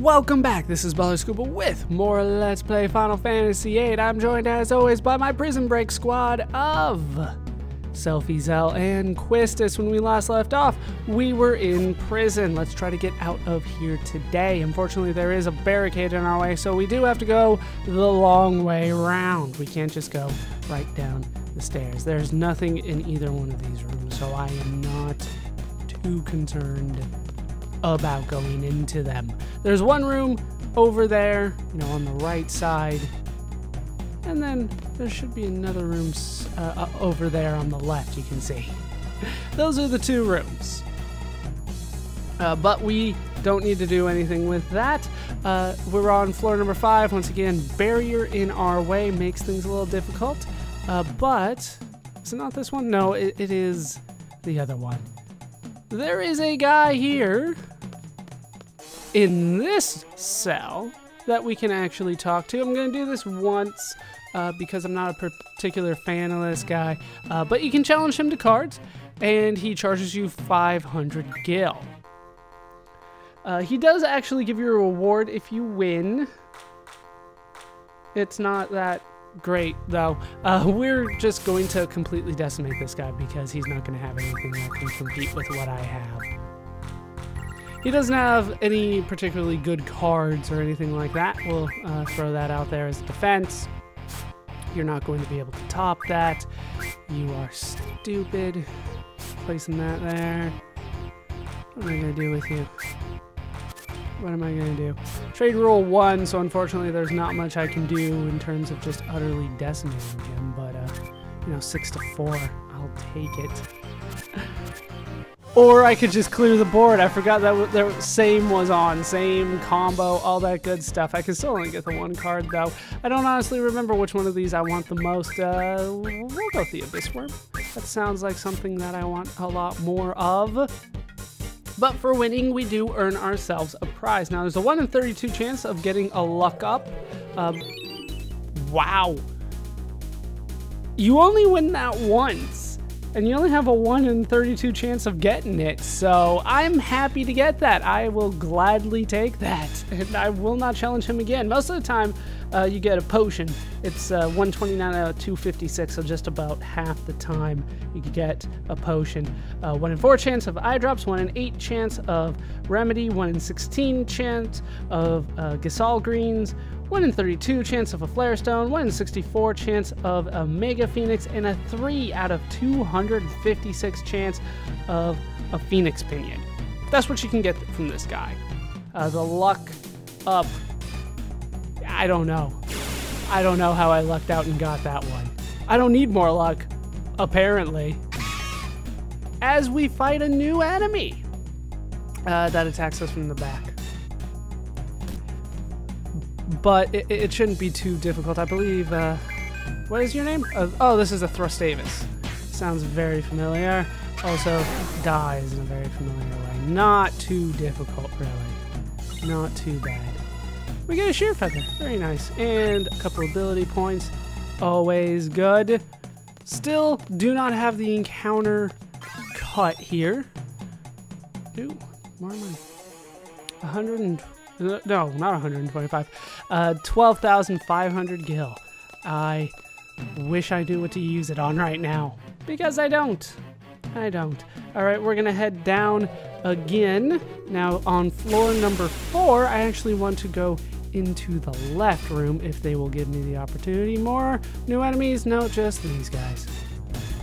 Welcome back, this is Scuba with more Let's Play Final Fantasy VIII. I'm joined as always by my Prison Break squad of Selfie, Zell, and Quistis. When we last left off, we were in prison. Let's try to get out of here today. Unfortunately, there is a barricade in our way, so we do have to go the long way around. We can't just go right down the stairs. There's nothing in either one of these rooms, so I am not too concerned about going into them. There's one room over there, on the right side, and then there should be another room over there on the left, you can see. Those are the two rooms. But we don't need to do anything with that. We're on floor number 5. Once again, barrier in our way makes things a little difficult. But, is it not this one? No, it is the other one. There is a guy here in this cell that we can actually talk to. I'm going to do this once because I'm not a particular fan of this guy. But you can challenge him to cards, and he charges you 500 gil. He does actually give you a reward if you win. It's not that great, though. We're just going to completely decimate this guy because he's not going to have anything that can compete with what I have. He doesn't have any particularly good cards or anything like that. We'll throw that out there as defense. You're not going to be able to top that. You are stupid. Placing that there. What am I going to do with you? What am I going to do? Trade rule 1, so unfortunately there's not much I can do in terms of just utterly decimating him, but 6 to 4, I'll take it. Or I could just clear the board. I forgot that the same was on. Same combo, all that good stuff. I can still only get the one card, though. I don't honestly remember which one of these I want the most. We'll go with the Abyss Worm. That sounds like something that I want a lot more of. But for winning, we do earn ourselves a prize. Now, there's a 1 in 32 chance of getting a luck up. Wow. You only win that once. And you only have a 1 in 32 chance of getting it, so I'm happy to get that. I will gladly take that, and I will not challenge him again. Most of the time, you get a potion. It's 129 out of 256, so just about half the time you can get a potion. 1 in 4 chance of eye drops, 1 in 8 chance of remedy, 1 in 16 chance of Gisal greens, 1 in 32 chance of a flare stone, 1 in 64 chance of a mega phoenix, and a 3 out of 256 chance of a phoenix pinion. That's what you can get from this guy. The luck up, I don't know. I don't know how I lucked out and got that one. I don't need more luck, apparently. As we fight a new enemy that attacks us from the back. But it shouldn't be too difficult. I believe, what is your name? Oh, this is a Thrustavis. Sounds very familiar. Also, dies in a very familiar way. Not too difficult, really. Not too bad. We get a sheer feather. Very nice. And a couple ability points. Always good. Still do not have the encounter cut here. Ooh, more money. 100 no, not 125. 12,500 gil. I wish I knew what to use it on right now, because I don't. I don't. All right, we're gonna head down again. Now on floor number 4, I actually want to go into the left room if they will give me the opportunity. More new enemies? No, just these guys.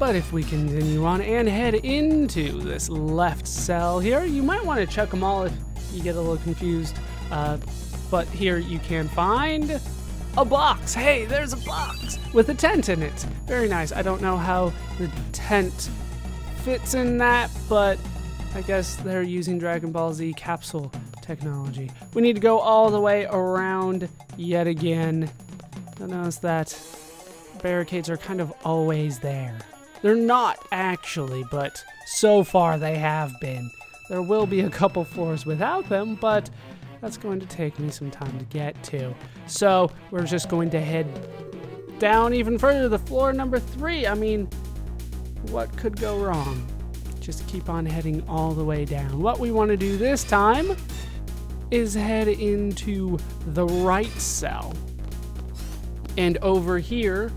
But if we continue on and head into this left cell here, you might want to check them all if you get a little confused. But here you can find a box. Hey, there's a box with a tent in it. Very nice. I don't know how the tent fits in that, but I guess they're using Dragon Ball Z capsule technology. We need to go all the way around yet again. I notice that barricades are kind of always there. They're not actually, but so far they have been. There will be a couple floors without them, but that's going to take me some time to get to. So we're just going to head down even further to floor number 3. I mean, what could go wrong? Just keep on heading all the way down. What we want to do this time is head into the right cell. And over here,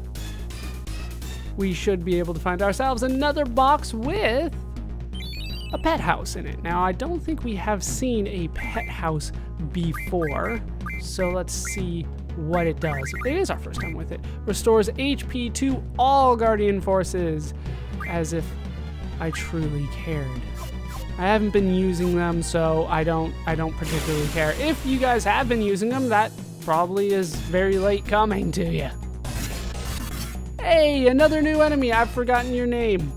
we should be able to find ourselves another box with a pet house in it. Now, I don't think we have seen a pet house before, so let's see what it does. It is our first time with it. Restores HP to all Guardian forces, as if I truly cared. I haven't been using them, so I don't particularly care. If you guys have been using them, that probably is very late coming to you. Hey, another new enemy. I've forgotten your name.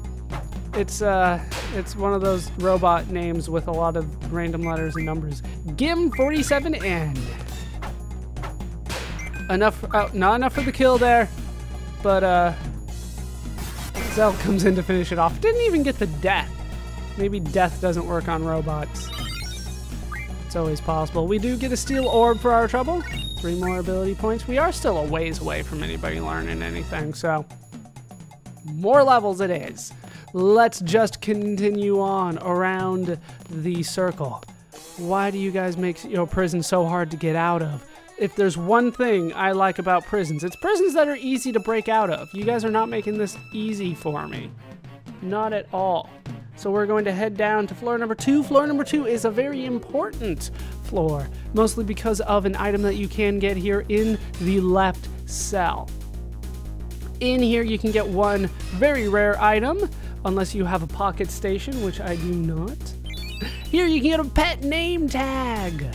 It's one of those robot names with a lot of random letters and numbers. Gim47N. Enough, not enough for the kill there, but Zell comes in to finish it off. Didn't even get the death. Maybe death doesn't work on robots. It's always possible. We do get a steel orb for our trouble. 3 more ability points. We are still a ways away from anybody learning anything, so more levels it is. Let's just continue on around the circle. Why do you guys make your prison so hard to get out of? If there's one thing I like about prisons, it's prisons that are easy to break out of. You guys are not making this easy for me. Not at all. So we're going to head down to floor number 2. Floor number 2 is a very important floor, mostly because of an item that you can get here in the left cell. In here you can get one very rare item, unless you have a pocket station, which I do not. Here you can get a pet name tag.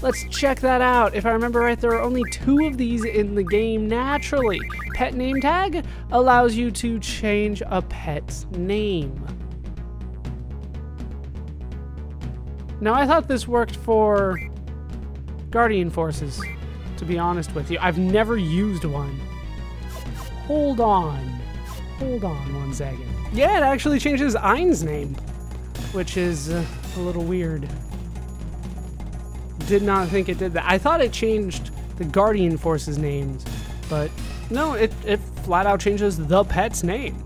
Let's check that out. If I remember right, there are only 2 of these in the game naturally. Pet name tag allows you to change a pet's name. Now, I thought this worked for Guardian forces, to be honest with you. I've never used one. Hold on one second. Yeah, it actually changes Ein's name, which is a little weird. Did not think it did that. I thought it changed the Guardian forces names, but no, it flat out changes the pet's name.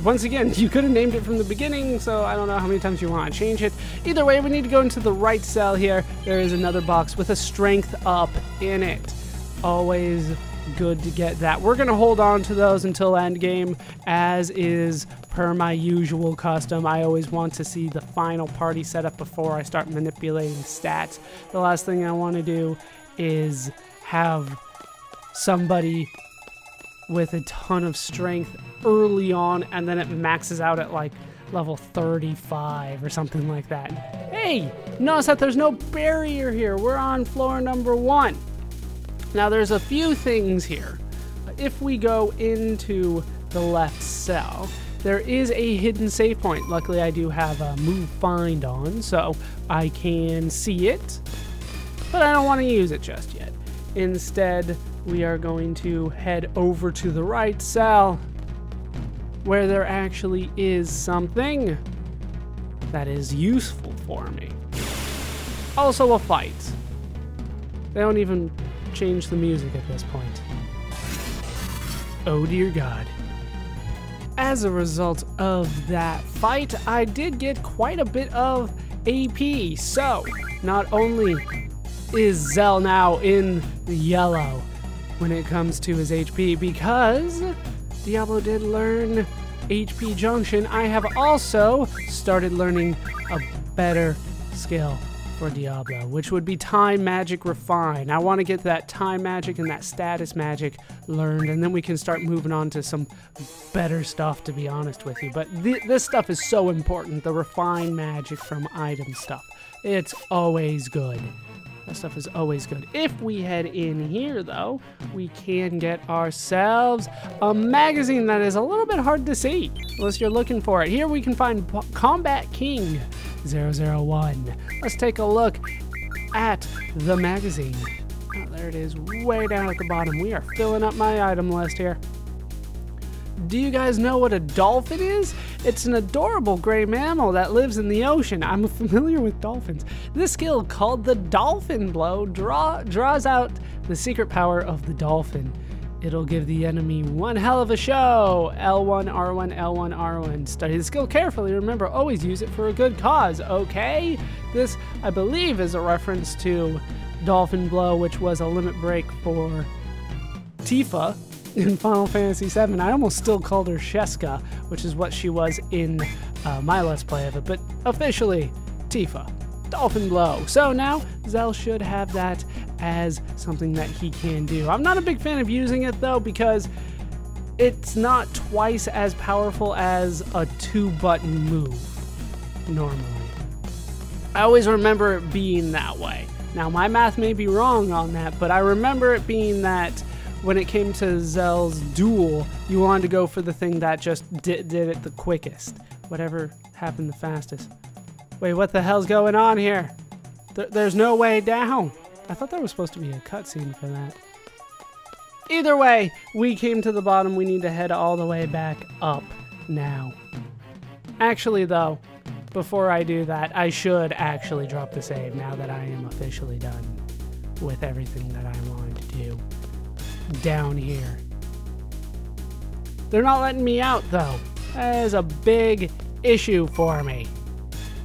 Once again, you could have named it from the beginning, so I don't know how many times you want to change it. Either way, we need to go into the right cell here. There is another box with a strength up in it. Always good to get that. We're going to hold on to those until end game, as is per my usual custom. I always want to see the final party setup before I start manipulating stats. The last thing I want to do is have somebody with a ton of strength early on, and then it maxes out at like level 35 or something like that. Hey, notice that there's no barrier here. We're on floor number 1. Now there's a few things here. If we go into the left cell, there is a hidden save point. Luckily I do have a move find on, so I can see it, but I don't want to use it just yet. Instead, we are going to head over to the right cell, where there actually is something that is useful for me. Also a fight. They don't even change the music at this point. Oh dear God. As a result of that fight, I did get quite a bit of AP. So, not only is Zell now in the yellow when it comes to his HP, because Diablo did learn HP Junction, I have also started learning a better skill for Diablo, which would be Time Magic Refine. I want to get that Time Magic and that Status Magic learned, and then we can start moving on to some better stuff, to be honest with you. But this stuff is so important, the Refine Magic from item stuff. It's always good. That stuff is always good. If we head in here, though, we can get ourselves a magazine that is a little bit hard to see, unless you're looking for it. Here we can find Combat King 001. Let's take a look at the magazine. Oh, there it is, way down at the bottom. We are filling up my item list here. Do you guys know what a dolphin is? It's an adorable gray mammal that lives in the ocean. I'm familiar with dolphins. This skill, called the Dolphin Blow, draws out the secret power of the dolphin. it'll give the enemy one hell of a show. L1, R1, L1, R1. Study the skill carefully. Remember, always use it for a good cause, okay? This, I believe, is a reference to Dolphin Blow, which was a limit break for Tifa in Final Fantasy VII. I almost still called her Sheska, which is what she was in my Let's Play of it, but officially, Tifa. Dolphin Blow. So now, Zell should have that as something that he can do. I'm not a big fan of using it, though, because it's not twice as powerful as a 2-button move, normally. I always remember it being that way. Now, my math may be wrong on that, but I remember it being that when it came to Zell's duel, you wanted to go for the thing that just did it the quickest. Whatever happened the fastest. Wait, what the hell's going on here? There's no way down. I thought there was supposed to be a cutscene for that. Either way, we came to the bottom. We need to head all the way back up now. Actually, though, before I do that, I should actually drop the save now that I am officially done with everything that I wanted to do down here. They're not letting me out, though. That is a big issue for me.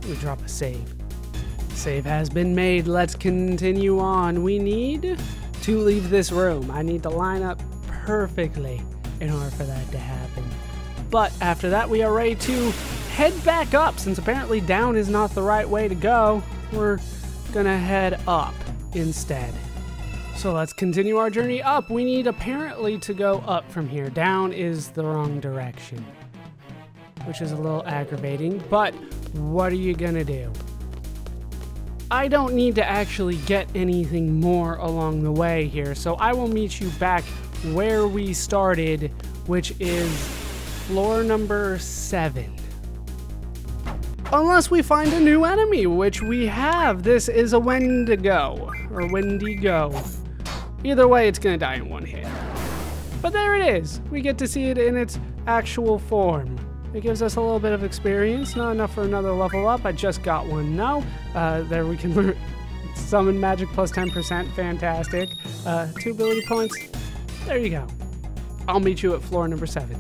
Let me drop a save. Save has been made. Let's continue on. We need to leave this room. I need to line up perfectly in order for that to happen. But after that, we are ready to head back up. Since apparently down is not the right way to go, we're gonna head up instead. So let's continue our journey up. We need apparently to go up from here. Down is the wrong direction, which is a little aggravating, but what are you gonna do? I don't need to actually get anything more along the way here, so I will meet you back where we started, which is floor number 7. Unless we find a new enemy, which we have. This is a Wendigo, or Wendigo. Either way, it's gonna die in one hit. But there it is. We get to see it in its actual form. It gives us a little bit of experience, not enough for another level up. I just got one now. There we can summon magic plus 10%, fantastic. 2 ability points, there you go. I'll meet you at floor number 7.